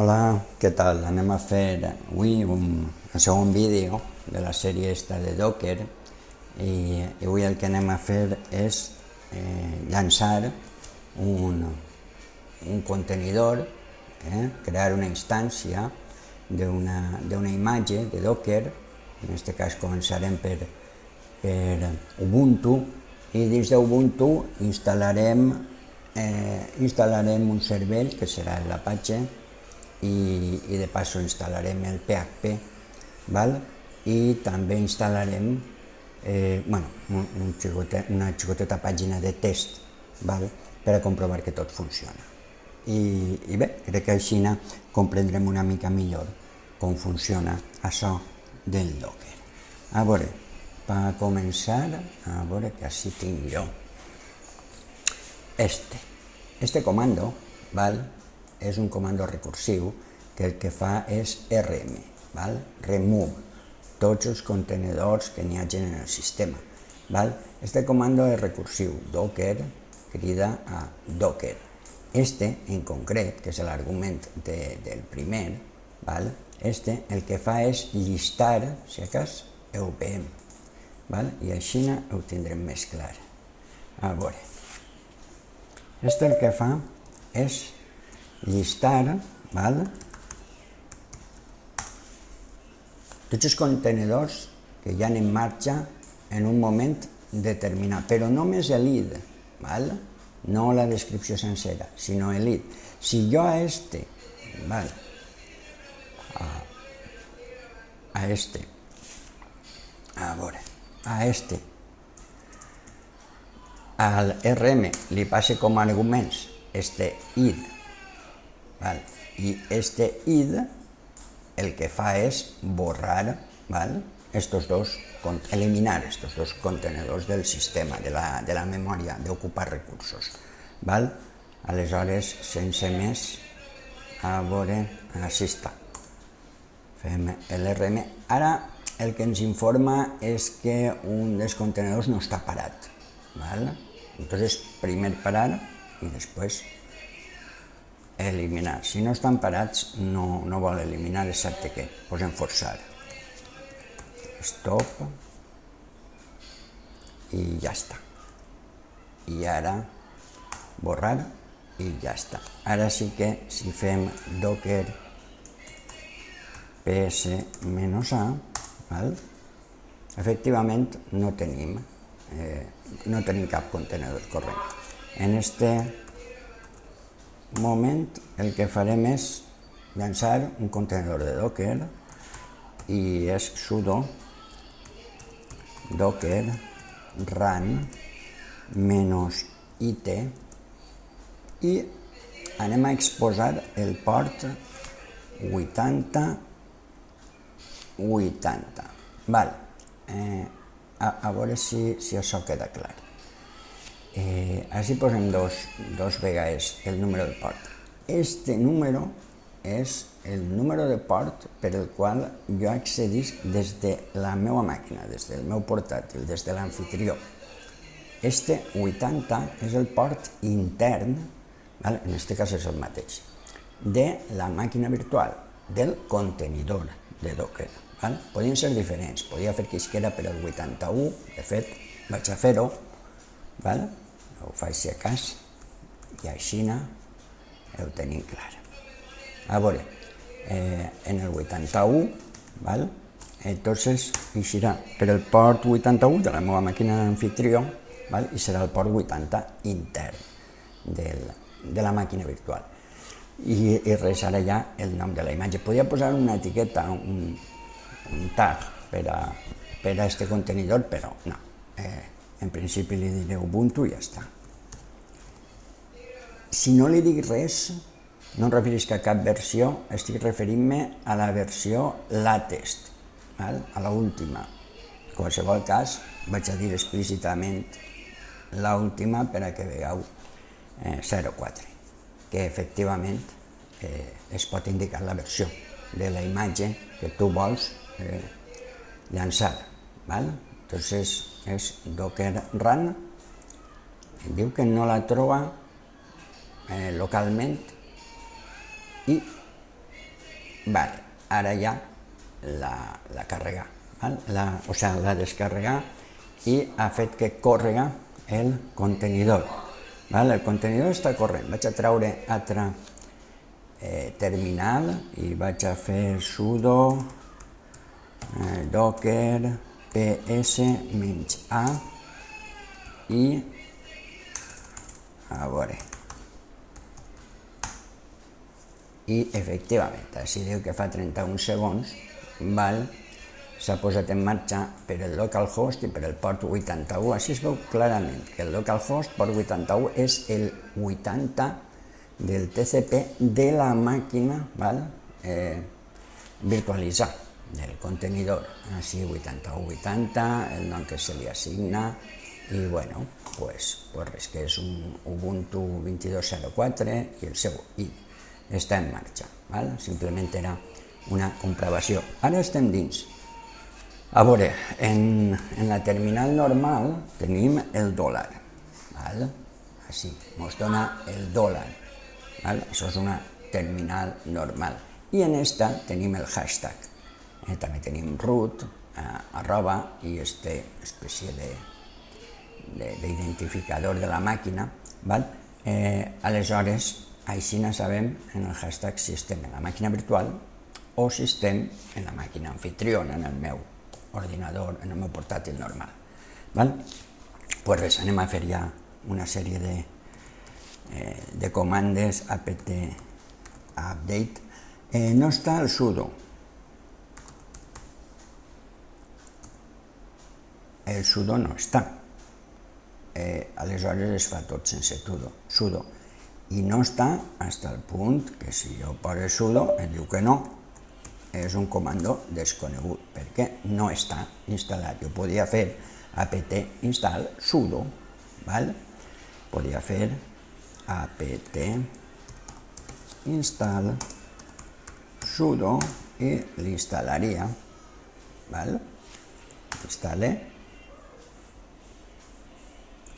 Hola, què tal? Anem a fer avui el segon vídeo de la sèrie esta de Docker i avui el que anem a fer és llançar un contenidor, crear una instància d'una imatge de Docker. En aquest cas començarem per Ubuntu i dins d'Ubuntu instal·larem un cervell que serà l'Apache i de passo instal·larem el PHP, val? I també instal·larem una xicoteta pàgina de test, val? Per a comprovar que tot funciona. I bé, crec que així comprendrem una mica millor com funciona això del Docker. A veure, per començar, a veure que així tinc jo. Este comando, val? És un comando recursiu que el que fa és rm, val? Remove tots els contenidors que n'hi hagi en el sistema. Val? Este comando és recursiu, docker crida a docker. Este en concret, que és l'argument del primer, val? Este el que fa és llistar, si acas, ho veiem, val? I així ho tindrem més clar. A veure, este el que fa és llistar, val? Tots els contenidors que hi ha en marxa en un moment determinat, però només l'id, val? No la descripció sencera, sinó l'id. Si jo a este, val? A veure, a este, al rm li passe com a arguments este id, val? I este id el que fa és borrar, val? Eliminar estos dos contenidors del sistema, de la memòria, d'ocupar recursos. Val? Aleshores, sense més, a veure, així està. Fem l'RM. Ara el que ens informa és que un dels contenidors no està parat. Val? Entonces, primer parar i després eliminar. Si no estan parats, no vol eliminar, excepte que posem forçar. Stop. I ja està. I ara borrar i ja està. Ara sí que si fem docker ps-a, val? Efectivament no tenim cap contenidor corrent. En este moment el que farem és llançar un contenidor de Docker i és sudo docker run -it i anem a exposar el port 8080. Val. A veure si això queda clar. Així posem dos vegades el número de port. Este número és el número de port per el qual jo accedisc des de la meva màquina, des del meu portàtil, des de l'amfitrió. Este 80 és el port intern, en aquest cas és el mateix, de la màquina virtual, del contenidor de Docker. Podien ser diferents, podia fer que isquera per el 81, de fet vaig a fer-ho, ho faig si a cas, i així ho tenim clar. A veure, en el 81, entonces eixirà per el port 81 de la meva màquina d'amfitrió i serà el port 80 intern de la màquina virtual. I res, ara ja el nom de la imatge. Podria posar una etiqueta, un tag per a aquest contenidor, però no. En principi li diré Ubuntu i ja està. Si no li dic res, no em referisc a cap versió, estic referint-me a la versió latest, a l'última. En qualsevol cas, vaig a dir explícitament l'última per a que veieu 04, que efectivament es pot indicar la versió de la imatge que tu vols llançar. Entonces és docker run, diu que no la troba localment i Vale, ara ja la carregar, val? O sigui, la descarregar i ha fet que córrega el contenidor. Val? El contenidor està corrent. Vaig a treure altre terminal i vaig a fer sudo docker ps-a i a veure. I efectivament, així diu que fa 31 segons, val? S'ha posat en marxa per el localhost i per el port 81. Així es veu clarament que el localhost port 81 és el 80 del TCP de la màquina, val? Virtualitzar del contenidor. Així 8180, el nom que se li assigna i bueno, pues res, que és un Ubuntu 22.04 i el seu ID està en marxa, val? Simplement era una comprovació. Ara estem dins. A veure, en la terminal normal tenim el dòlar, val? Així, ens dona el dòlar, val? Això és una terminal normal. I en esta tenim el hashtag. També tenim root, arroba i este espècie d'identificador de la màquina, val? Aleshores, així no sabem en el hashtag si estem en la màquina virtual o si estem en la màquina anfitriona, en el meu ordinador, en el meu portàtil normal. Pues res, anem a fer ja una sèrie de comandes apt update. No està el sudo. El sudo no està. Aleshores es fa tot sense sudo. I no està fins al punt que si jo poso sudo em diu que no, és un comando desconegut, perquè no està instal·lat. Jo podia fer apt install sudo, val? Podia fer apt install sudo i l'instal·laria, val? Instal·le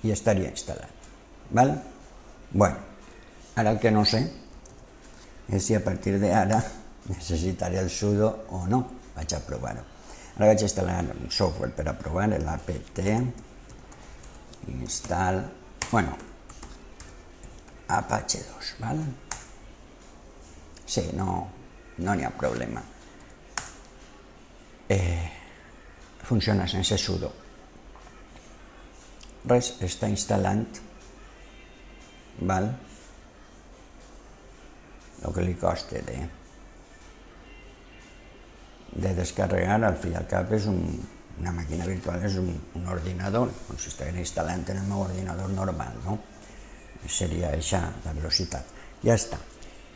i estaria instal·lat, val? Bueno, ara el que no sé és si a partir d'ara necessitaré el sudo o no. Vaig a provar-ho. Ara vaig instal·lar un software per a provar l'apt install, bueno, Apache 2, val? Sí, no n'hi ha problema. Funciona sense sudo. Res, està instal·lant, val? El que li costa de descarregar, al fi i al cap és una màquina virtual, és un ordinador, com si estigués instal·lant en el meu ordinador normal, no? Seria això, la velocitat. Ja està.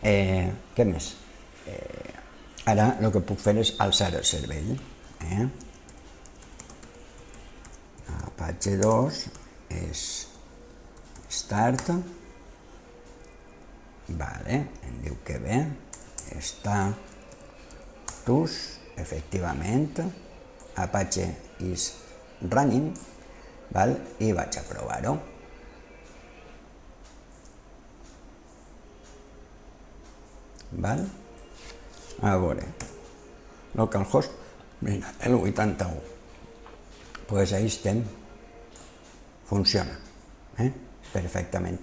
Què més? Ara el que puc fer és alçar el cervell. Apache 2 és start. Vale, em diu que bé. Status, efectivament. Apache is running, val? I vaig a provar-ho. Val? A veure, localhost, mira, el 81. Pues ahí estem. Funciona, perfectament.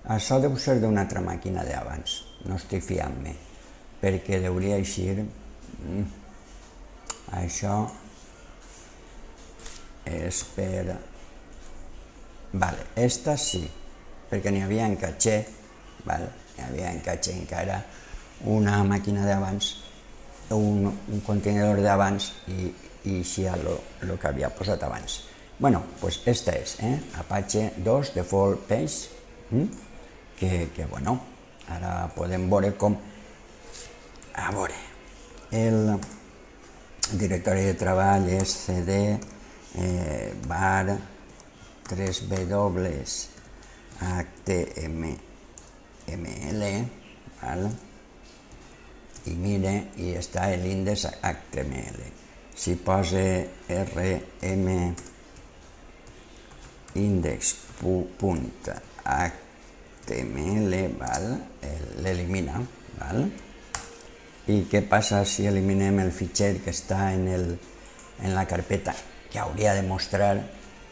Això deu ser d'una altra màquina d'abans, no estic fiant-me, perquè hauria eixir. Això és per... Vale, esta sí, perquè n'hi havia en caché, val? N'hi havia en caché encara una màquina d'abans, un contenidor d'abans i així el que havia posat abans. Bueno, doncs esta és, Apache 2 default page, que bueno, ara podem veure com... A veure, el directori de treball és cd var 3w html, val? I mire, i està l'índex html. Si posa rm index.html, l'elimina, val? I què passa si eliminem el fitxer que està en la carpeta, que hauria de mostrar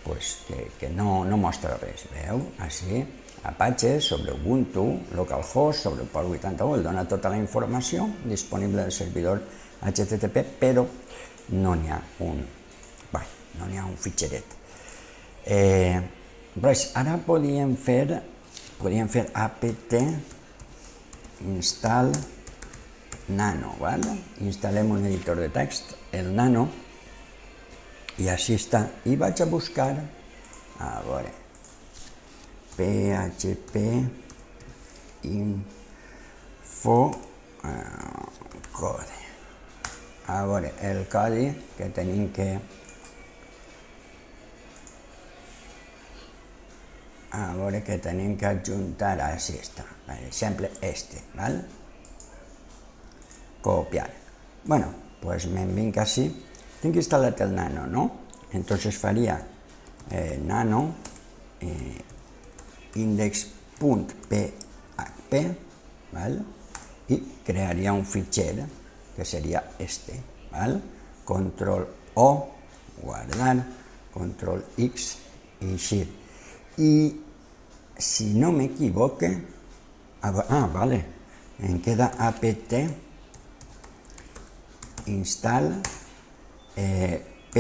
pues, que no mostra res? Veu? Així, Apache sobre Ubuntu, localhost sobre el port 81, el dona tota la informació disponible del servidor HTTP, però no n'hi ha un fitxeret. Ara podríem fer apt install nano, instal·lem un editor de text, el nano, i així està. I vaig a buscar, a veure, php info code. A veure, el codi que tenim que adjuntar, així està, per exemple, val? Copiar. Bueno, pues me'n vinc així. Tinc instal·lat el nano, no? Entonces faria nano index.php, val? I crearia un fitxer que seria este, val? Control O, guardar, control X i eixir. I si no m'equivoque, vale, em queda apt install php,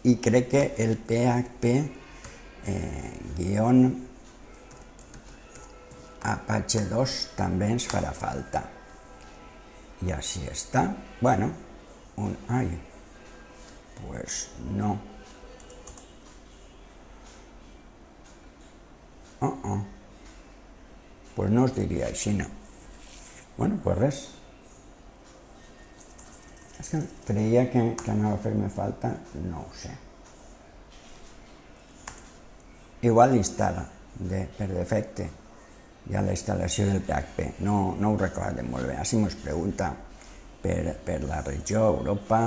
i crec que el php guion Apache 2 també ens farà falta. I així està. Bueno, pues no. Pues no us diria així, no. Bueno, pues res. És que creia que anava a fer-me falta, no ho sé. Igual l'instal·la per defecte ja la instal·lació del PHP, no ho recorde molt bé. Així mos pregunta per la regió, Europa,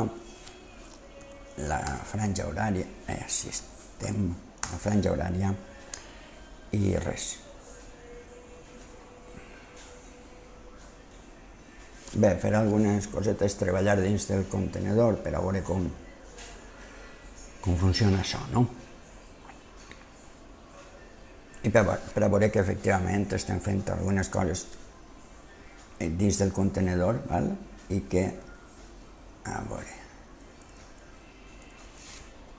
la franja horària, així estem, la franja horària, i res. Bé, fer algunes cosetes, treballar dins del contenedor per a veure com funciona això, no? I per a veure que efectivament estem fent algunes coses dins del contenedor, i que, a veure,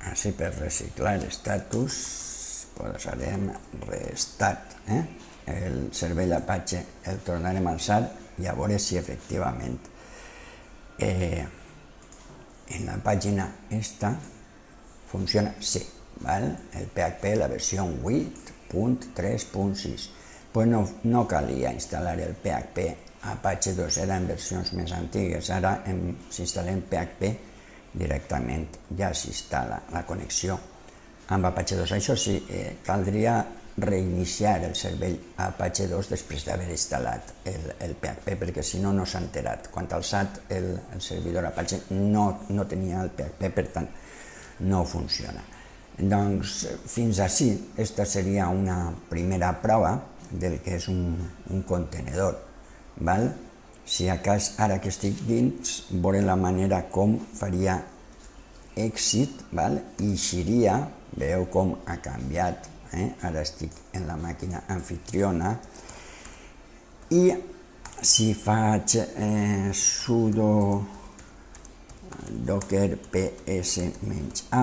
així per reciclar status, posarem restart, el servei Apache el tornarem a alçar i a veure si efectivament en la pàgina esta funciona. Sí, el PHP, la versió 8.3.6. Pues no calia instal·lar el PHP Apache 2, eren versions més antigues. Ara, si instal·lem PHP, directament ja s'instal·la la connexió amb Apache 2. Això sí, caldria reiniciar el servei Apache 2 després d'haver instal·lat el PHP, perquè si no, no s'ha enterat. Quan ha alçat el servidor Apache no tenia el PHP, per tant, no funciona. Doncs fins així, aquesta seria una primera prova del que és un contenedor. Si a cas, ara que estic dins, veuré la manera com faria èxit i eixiria, veieu com ha canviat. Ara estic en la màquina anfitriona i si faig sudo docker ps-a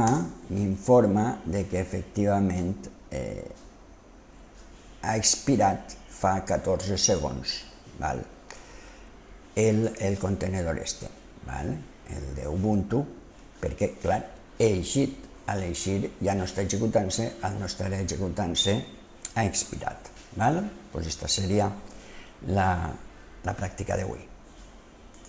m'informa que efectivament ha expirat fa 14 segons el contenedor este, el d'Ubuntu, perquè, clar, he eixit. A l'eixir ja no està executant-se, al no estar executant-se ha expirat. Doncs aquesta seria la pràctica d'avui.